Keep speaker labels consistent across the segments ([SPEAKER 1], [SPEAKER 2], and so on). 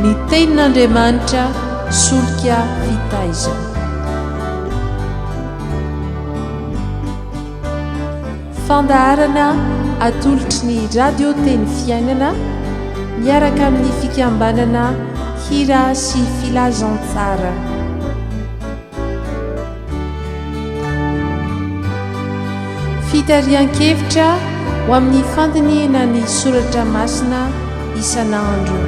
[SPEAKER 1] ny tenin'andriamanitra solika fitaizana. Fandaharana atolotry ny radio teny fiainana miaraka amin'ny fikambanana hira sy filazantsara. Fitarian-kevitra ho amin'ny fandiniana ny soratra masina isan'andro.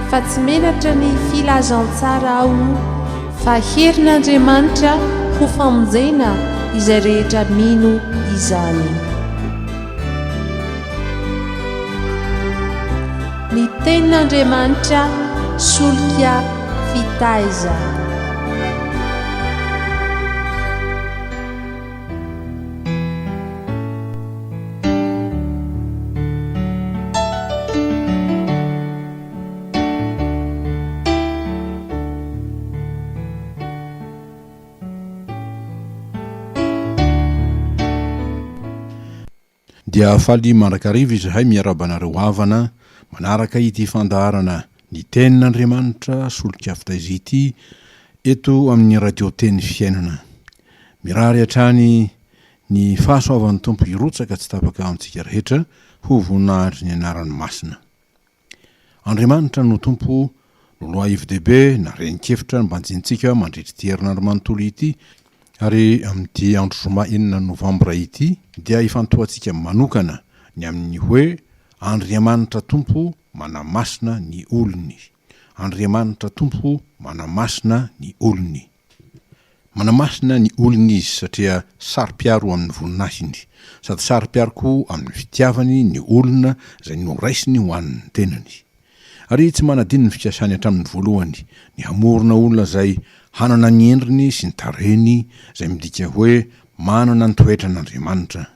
[SPEAKER 1] Fa tsy menatra ny filazantsara ao fa herin'Andriamanitra ho famonjena izay rehetra mino izany. Ny tenin'Andriamanitra solika fitaizana.
[SPEAKER 2] Dia faly mandrakariva izahay miarabanareo havana manaraka ity fandaharana ny tenin'Andriamanitra solika fitaiza ity eto amin'ny radio teny fiainana. Mirary hatrany ny fahasoavan'ny tompo irotsaka tsy tapaka amintsika rehetra ho voninahitry ny anarany masina. Andriamanitra no tompo no loha ivi-dehibe na renin-kevitra mbanjintsika mandritra ity herinandro manontolo ity. Ary amin'ity andro zoma 4 novambra ity dia ifantohantsika manokana ny amin'ny hoe Andriamanitra tompo manamasina ny olony. Andriamanitra tompo manamasina ny olony. Manamasina ny olony izy satria sari-piaro amin'ny voninahiny, sady sari-piaro koa amin'ny fitiavany ny olona izay noraisiny ho an'ny tenany. Ary tsy manadino ny fikasany hatramin'ny voalohany ny hamorona olona izay hanana ny endriny sy ny tarehiny izay midika hoe manana ny toetra n'Andriamanitra.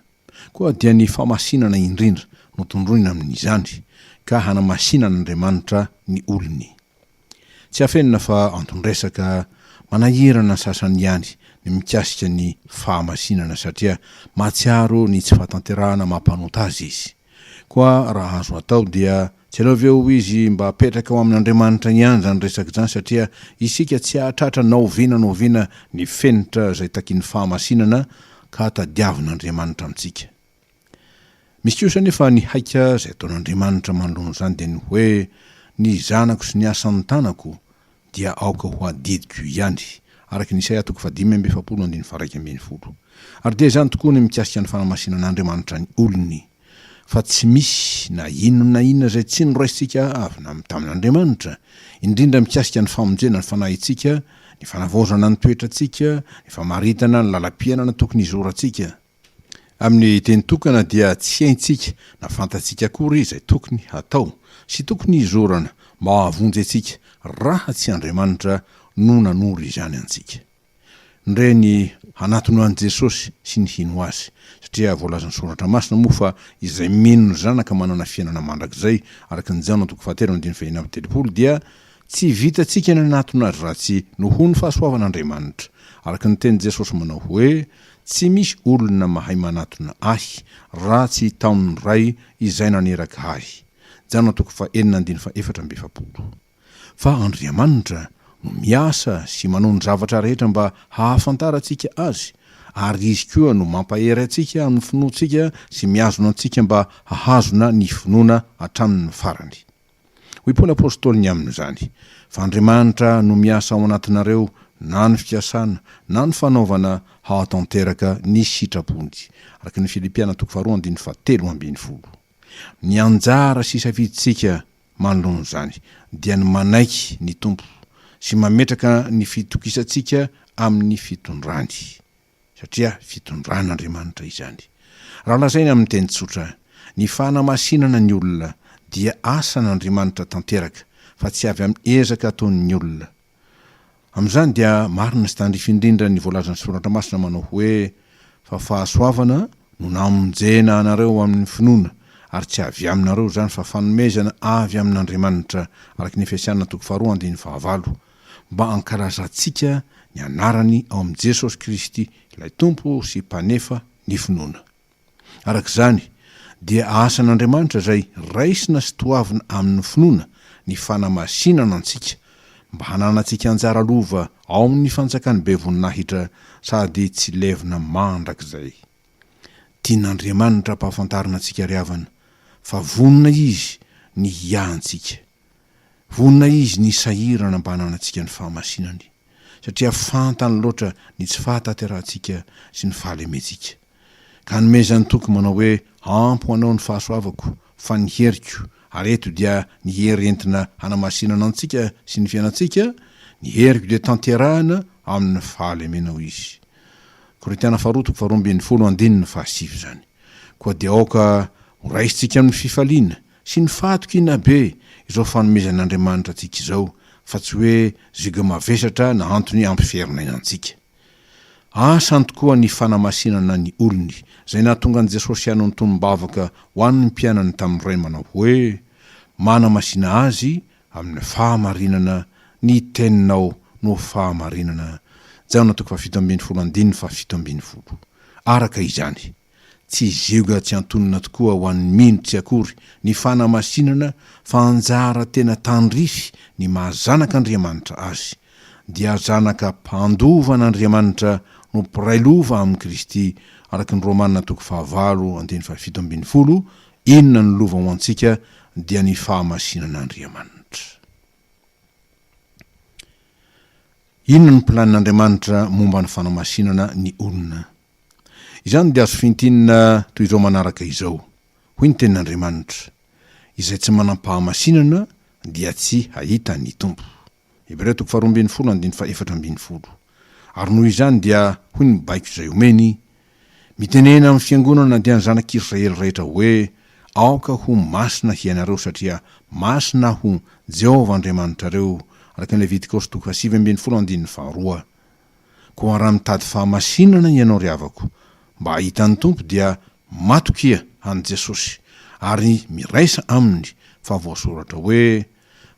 [SPEAKER 2] Koa dia ny famasinana indrindra no tondroina amin'izany ka hanamasinan'Andriamanitra ny olony. Tsy hafenina fa antondresaka manahirana sasany ihany ny mikasika ny fahamasinana satria mahatsiaro ny tsy fahatanterahana mampanota azy izy. Koa raha azo atao dia tsy aloveo izy mba apetraka ao amin'Andriamanitra ihany zany resaka zany satria isika tsy hahatratra naoviana ny fenitra izay takin'ny fahamasinana ka tadiavin'Andriamanitra amintsika. Misy kosa nefa ny haika izay ataon'Andriamanitra manoloana izany dia ny hoe ny zanako sy ny asan'ny tanako dia aoka ho adidiko ihany, araka ny Isaia 5:1-12. Ary dia izany tokoa ny mikasika ny fanamasinan'Andriamanitra ny olony. Fa tsy misy na inona izay tsy noraisintsika avy tamin'Andriamanitra, indrindra mikasika ny famonjena ny fanahintsika, ny fanavaozana ny toetrantsika, ny famaritana ny lalam-piainana tokony izorantsika. Amin'ny teny tokana dia tsy haintsika na fantatsika akory izay tokony hatao sy tokony izorana mba hahavonjy antsika raha tsy Andriamanitra no nanoro izany antsika. Ndreny hanatony an'i Jesosy sy ny hino azy, satria voalazan'ny soratra masina moa fa izay mino ny zanaka manana fiainana mandrakizay, araka ny Jana 4:9-10 dia tsy vitantsika ny hanatony azy raha tsy nohony fahasoavan'Andriamanitra. Araka ny teny Jesosy manao hoe tsy misy olona mahay manatona ahy raha tsy taon'ny ray izay naneraka ahy. Jana 4:4-20. Fa Andriamanitra no miasa sy manao ny zavatra rehetra mba hahafantarantsika azy, ary izy koa no mampahery antsika amin'ny finoantsika sy miazona antsika mba hahazona ny finoana hatramin'ny farany. Hoy Paoly apôstôly amin'izany, fa Andriamanitra no miasa ao anatinareo na ny fikasana na ny fanaovana hahatanteraka ny sitrapony. Araka ny Filipiana 2:7-12. Ny anjara sy safiditsika manoloana izany dia ny manaiky ny tompo sy mametraka ny fitokisantsika amin'ny fitondrany, satria fitondran'Andriamanitra izany. Raha lazaina amin'ny teny tsotra, ny fanamasinana ny olona dia asan'Andriamanitra tanteraka fa tsy avy amin'ny ezaka ataon'ny olona. Amin'izany dia marina sy tandrify indrindra ny voalazan'ny soratra masina manao hoe fa fahasoavana no namonjena anareo amin'ny finoana, ary tsy avy aminareo zany fa fanomezana avy amin'Andriamanitra, araka ny Efesiana 2:2-5, mba ankalazantsika ny anarany ao amin'i Jesosy Kristy ilay tompo sy mpanefa ny finoana. Arak'izany dia asan'Andriamanitra zay raisina sy toavina amin'ny finoana ny fanamasinana antsika mba hananantsika anjara lova ao amin'ny fanjakany be voninahitra sady tsy levina mandrak'izay. Tian'Andriamanitra mpahafantarina antsika ry havana fa vonina izy ny hiahantsika, vonina izy ny sahirana mba hananantsika ny fahamasinany, satria fantany loatra ny tsy fahatanterantsika sy ny fahalemetsika. Ka nomezany toky manao hoe ampo anao ny fahasoavako fa ny heriko, ary eto dia ny hery entina hanamasinana antsika sy ny fiainantsika, ny heriko dia tanterahana amin'ny fahalemenao izy. Korintiana 2:20 zany. Koa dia aoka ho raisitsika amin'ny fifaliana sy ny fahatokina be izao fanomezan'Andriamanitra antsika izao, fa tsy hoe ziga mavesatra na antony ampiferinanantsika. Asany tokoa ny fanamasinana ny olony, zay nahatonga an' Jesosy hanao ny tombavaka ho an'ny mpianany tamin'ny ray manao hoe manamasina azy amin'ny fahamarinana ny teninao no fahamarinana. Jaona 7:17. Araka izany, tsy zioga tsy antonina tokoa ho an'ny mino tsy akory ny fanamasinana fa anjara tena tandrify ny mahazanak'Andriamanitra azy, dia zanaka mpandovan'Andriamanitra no pirailova amin'ny Kristy, araka ny Romanina 5:17. Inona ny lova ho antsika dia ny fahamasinan'Andriamanitra. Inona ny planin'Andriamanitra momba ny fanamasinana ny olona? Izany dia azo fintinina toy izao manaraka izao. Hoy ny tenin'Andriamanitra, izay tsy manam-pahamasinana dia tsy hahita ny tompo. Hebreo 12:4. Ary noho izany dia hoy ny baiko izay omeny, mitenena amin'ny fiangonana dia ny zanak'Israely rehetra hoe aoka ho masina hianareo satria masina ho Jehovah Andriamanitrareo, araka ny Levitikos 7:2. Koa raha mitady fahamasinana ianao ry havako mba hahitan'ny tompo dia matokia an' Jesosy ary miraisa aminy, fa voasoratra hoe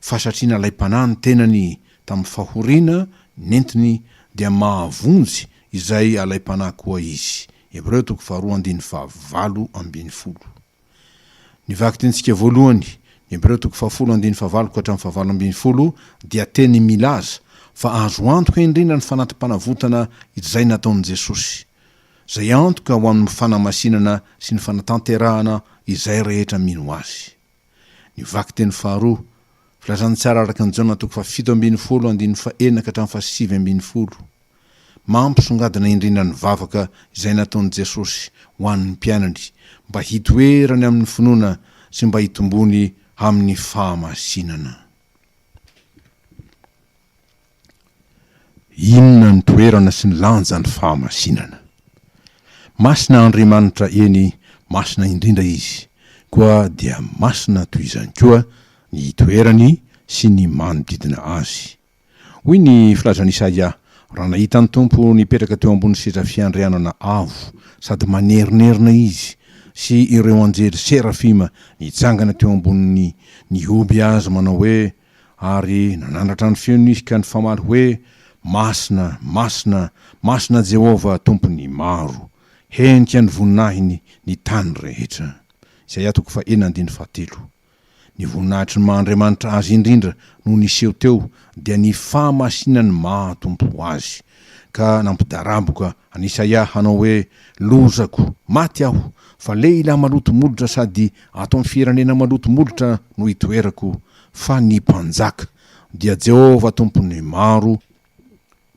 [SPEAKER 2] fa satria nalay-panahy ny tenany tamin'ny fahoriana nentiny dia mahavonjy izay alay-panahy koa izy. Hebreo 2:2-20. Ny vakitentsika voalohany, Hebreo 10:7-20 dia teny milaza fa azo antoka indrindra ny fanantim-panavotana izay nataon'i Jesosy, zay antoka ho amin'ny fanamasinana sy ny fanatanterahana izay rehetra mino azy. Ny vakiteny faharoa, filazany tsara araka ny Jaona 7:1-7 mampisongadina indrindra ny vavaka izay nataon'i Jesosy ho an'ny mpianany mba hitoerany amin'ny finoana sy mba hitombony amin'ny fahamasinana. Inona ny toerana sy ny lanja ny fahamasinana? Masina Andriamanitra eny, masina indrindra izy, koa dia masina toy izany koa ny toerany sy ny manodidina azy. Hoy ny filazan'i Isaia, raha nahita ny tompo nipetraka teo ambony seza fiandrianana avo sady manerinerina izy, sy ireo anjely serafima nitsangana teo ambony ny oby azy manao hoe, ary nanandratra ny feony izy ka ny famaly hoe masina, masina, masina Jehova tompony maro, henika ny voninahiny ny tany rehetra. Isaia 1:7. Ny voninahitry ny Mahandriamanitra azy indrindra no niseho teo dia ny fahamasinany mahatompo azy, ka nampidaraboka an Isaia hanao hoe lozako, maty aho, fa lehilahy maloto-molotra sady ato amin'ny firenena maloto-molotra no hitoerako, fa ny mpanjaka dia Jehova tompony maro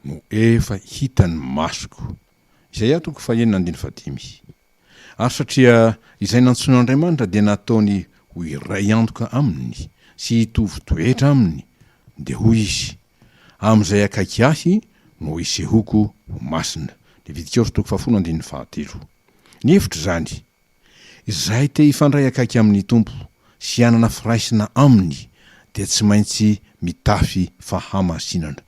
[SPEAKER 2] no efa hitany masoko. Isaia 1:5. Ary satria izay nantsoin'Andriamanitra dia nataony ho iray antoka aminy sy hitovy toetra aminy, dia hoy izy, amin'izay akaiky ahy no isehoko ho masina. Levitikos 10:7. Ny hevitra zany, izay te hifandray akaiky amin'ny tompo sy hanana firaisina aminy dia tsy maintsy mitafy fahamasinana.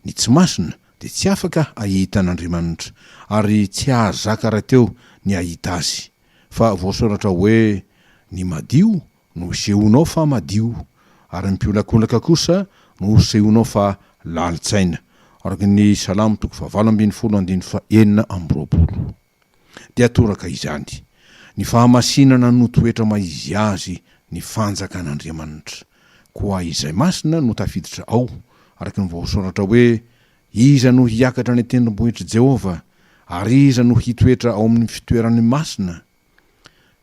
[SPEAKER 2] Ny tsy masina dia tsy afaka ahita an'Andriamanitra ary tsy ahazaka raha teo ny ahita azy, fa voasoratra hoe ny madio no sehonao fa madio, ary ny mpiolakolaka kosa no sehonao fa lalitsaina, araka ny Salamo 8:20-20. Dia toraka izany, ny fahamasinana no toetra maizy azy ny fanjakan'Andriamanitra. Koa izay masina no tafiditra ao, araka ny voasoratra hoe iza no hiakatra ny tendrombohitra Jehova, ary iza no hitoetra ao amin'ny fitoerany masina.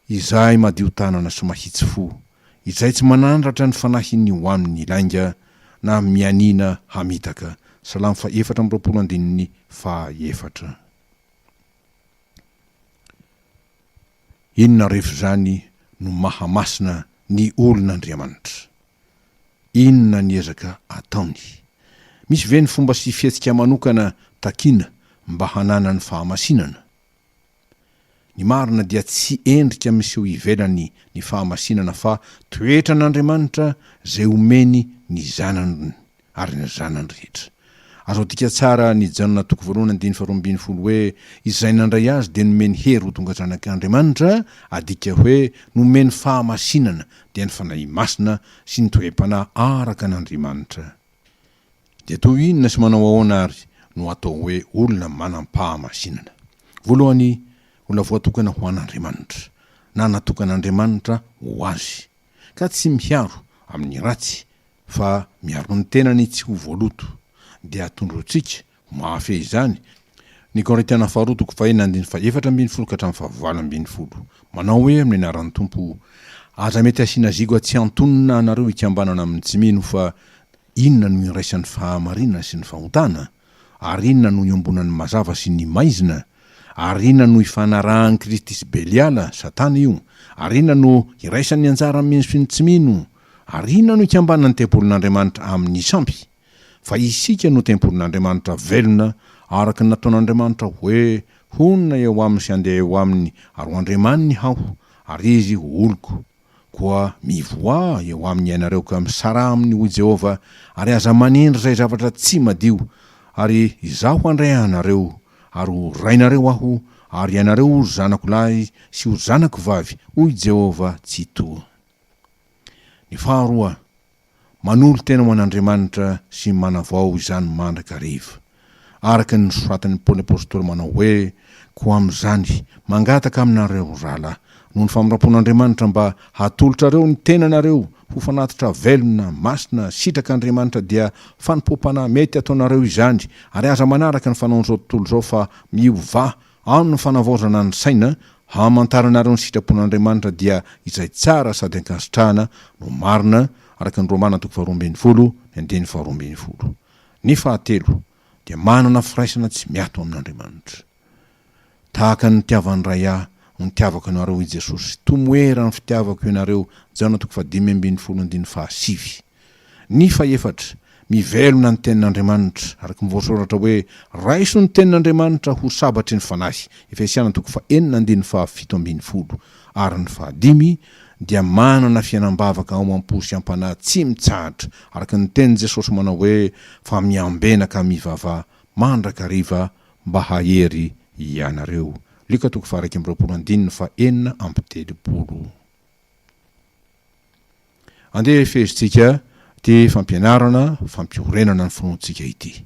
[SPEAKER 2] Izay madio tanana sy mahitsy fo, izay tsy manandratra ny fanahiny ho amin'ny lainga na mianina hamitaka. Salamo 4:4. Inona rehefa zany no mahamasina ny olon'Andriamanitra? Inona ny ezaka ataony? Misy ve ny fomba sy fietsika manokana takina mba hanana ny fahamasinana? Ny marina dia tsy endrika miseho ivelany ny fahamasinana fa toetra n'Andriamanitra zay omeny ny zanany ary ny zanany rehetra. Azo tika tsara ny Janona 2:12 hoe izay nandray azy dia nomeny hery ho tonga zanak'Andriamanitra, adika hoe nomeny fahamasinana dia ny fanahy masina sy ny toe-panahy araka n'Andriamanitra. Dia toy inona sy manao ahoana ary no atao hoe olona manam-pahamasinana? Voalohany, olona voatokana ho an'Andriamanitra na natokan'Andriamanitra ho azy, ka tsy miaro amin'ny ratsy fa miaro ny tenany tsy ho voaloto, dia atondrotsika mahafehy izany. Ny Korintiana 2:4-7 manao hoe amin'ny anaran'ny Tompo, aza mety asiana zigo tsy antonona anareo ikambanana amin'ny tsy mino, fa inona no iraisan'ny fahamarinana sy ny fahotana, ary inona no iombonan'ny mazava sy ny maizina, ary inona no ifanarahan'i Kristy sy Beliala, Satana io, ary inona no iraisan'ny anjara mino sy ny tsy mino, ary inona no ikambanan'ny tempolin'Andriamanitra amin'ny sampy. Fa isika no tempolin'Andriamanitra velona, araka ny nataon'Andriamanitra hoe honina eo aminy sy andeha eo aminy, ary ho andriamaniny haho, ary izy ho oloko. Koa mivoa eo amin'ny ianareo ka misara aminy ho Jehova, ary aza manendry zay zavatra tsy madio, ary izaho handray anareo, ary ho rainareo aho, ary ianareo ho zanako lahy sy ho zanako vavy, hoy Jehova tsy toa. Ny faharoa, manolo tena ho an'Andriamanitra sy manavao izany mandrakariva. Araka ny soratan'ny Paoly apôstôly manao hoe, koa amin'izany mangataka aminareo rala noho ny famirapon'Andriamanitra mba hatolotrareo ny tenanareo ho fanatitra velona, masina, sitrak'Andriamanitra, dia fanimpopana mety ataonareo izany, ary aza manaraka ny fanaon'izao tontolo izao fa miova amin'ny fanavaozana ny saina, hamantaranareo ny sitrapon'Andriamanitra dia izay tsara sady ankasitrahana no marina, araka ny Romana 12:12. Ny fahatelo, dia manana firaisana tsy miato amin'Andriamanitra. Tahaka ny tiavan'ny ray ahy no nitiavako ianareo i Jesosy, tomoera ny fitiavako ianareo, Janona 5:7. Ny faefatra, mivelona ny tenin'Andriamanitra, araka ny voasoratra hoe raiso ny tenin'Andriamanitra ho sabatry ny fanahy, Efesiana 4:7. Ary ny fahadimy, dia manana fianambavaka ao am-po sy ampanahy tsy mitsahatra, araka ny tenin' Jesosy manao hoe fa miambena ka mivava mandrakariva mba hahery ianareo. Luka 2:20. Andeha efezitsika ty fampianarana, fampiorenana ny finoantsika ity.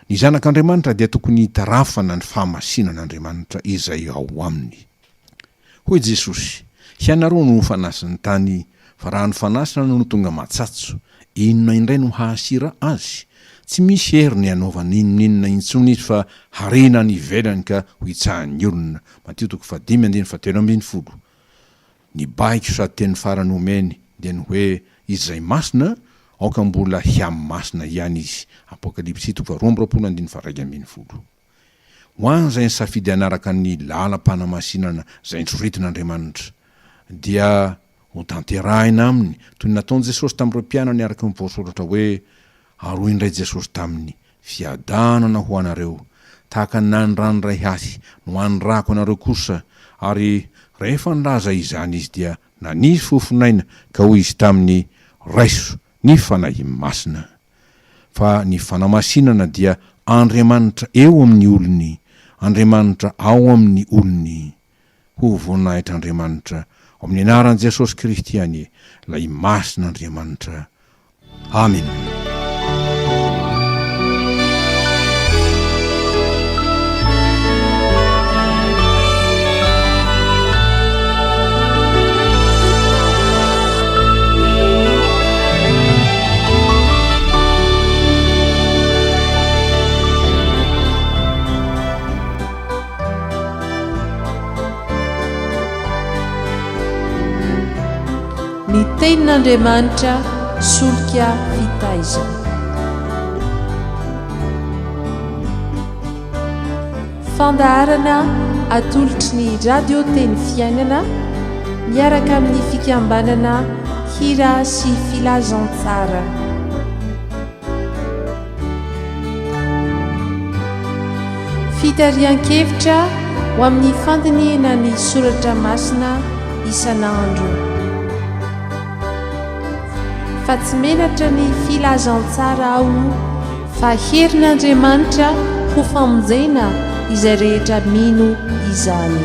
[SPEAKER 2] Ny zanak'Andriamanitra dia tokony hitarafana ny fahamasinan'Andriamanitra izay ao aminy. Hoy Jesosy, hianareo no fanasiny tany, fa raha ny fanasina no tonga matsatso, inona indray no hahasira azy? Tsy misy hery ny anaovana inona intsony izy, fa harena ny ivelany ka ho itsahan'ny olona. Mateo 5:17. Ny baiko sady teny farany omeny dia ny hoe izay masina aoka mbola hiamasina ihany izy. Apokalipsy 2:20. Ho any zay ny safidy anaraka ny lalam-panamasinana zay nitsoritin'Andriamanitra, dia ho tanterahina aminy toy nataon'i Jesosy tamin'ireo mpianany, araka ny voasoratra hoe ary indray Jesosy taminy, fiadanana ho anareo, tahaka ny nandranoray ahy no andrako anareo kosa. Ary rehefa nilaza izany izy dia nanisy fofinaina, ka hoy izy taminy, raiso ny fanahy masina. Fa ny fanamasinana dia Andriamanitra eo amin'ny olony, Andriamanitra ao amin'ny olony. Ho voninahitr' ao amin'ny anaran'i Jesosy Kristy any, lay masin'Andriamanitra. Amen.
[SPEAKER 1] tenin'Andriamanitra solika fitaiza. Fandaharana atolotry ny radio teny fiainana miaraka amin'ny fikambanana hira sy filazantsara. Fitarian-kevitra ho amin'ny fandiniana ny soratra masina isan'andro. Fa tsy menatra ny filazantsara ao fa herin'Andriamanitra ho famonjena izay rehetra mino izany.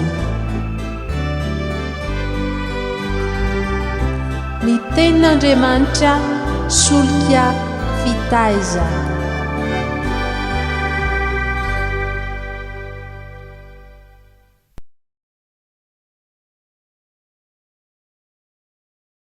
[SPEAKER 1] Ny tenin'Andriamanitra solika fitaiza.